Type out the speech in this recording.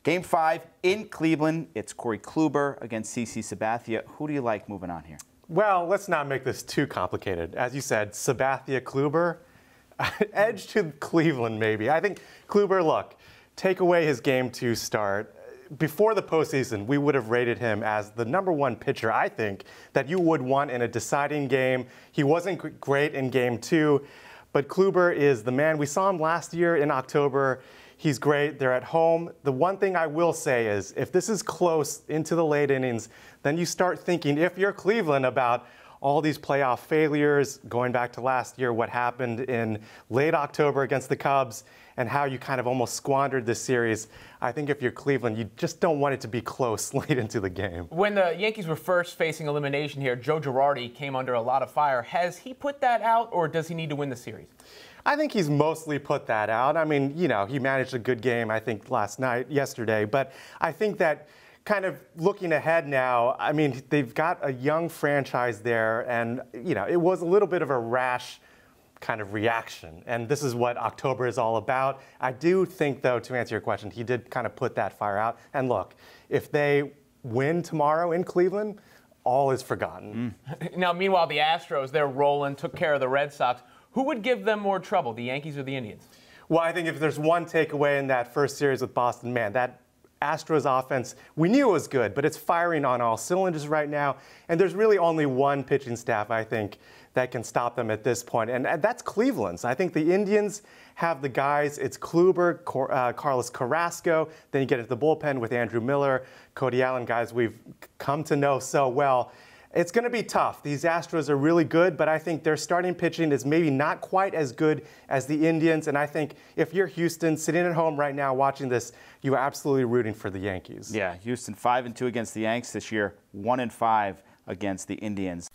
Game 5 in Cleveland. It's Corey Kluber against CC Sabathia. Who do you like moving on here? Well, let's not make this too complicated. As you said, Sabathia, Kluber, edge to Cleveland maybe. I think Kluber, look, take away his Game 2 start. Before the postseason, we would have rated him as the #1 pitcher, I think, that you would want in a deciding game. He wasn't great in Game 2, but Kluber is the man. We saw him last year in October. He's great. They're at home. The one thing I will say is if this is close into the late innings, then you start thinking, if you're Cleveland, about all these playoff failures, going back to last year, what happened in late October against the Cubs, and how you kind of almost squandered this series. I think if you're Cleveland, you just don't want it to be close late into the game. When the Yankees were first facing elimination here, Joe Girardi came under a lot of fire. Has he put that out, or does he need to win the series? I think he's mostly put that out. I mean, you know, he managed a good game, I think, yesterday. But I think that kind of looking ahead now, I mean, they've got a young franchise there. And, you know, it was a little bit of a rash kind of reaction. And this is what October is all about. I do think, though, to answer your question, he did kind of put that fire out. And look, if they win tomorrow in Cleveland, all is forgotten. Now, meanwhile, the Astros, they're rolling, took care of the Red Sox. Who would give them more trouble, the Yankees or the Indians? Well, I think if there's one takeaway in that first series with Boston, man, that Astros offense, we knew it was good, but it's firing on all cylinders right now. And there's really only one pitching staff, I think, that can stop them at this point. And that's Cleveland's. I think the Indians have the guys. It's Kluber, Carlos Carrasco. Then you get into the bullpen with Andrew Miller, Cody Allen, guys we've come to know so well. It's going to be tough. These Astros are really good, but I think their starting pitching is maybe not quite as good as the Indians. And I think if you're Houston, sitting at home right now watching this, you're absolutely rooting for the Yankees. Yeah, Houston 5-2 against the Yanks this year, 1-5 against the Indians.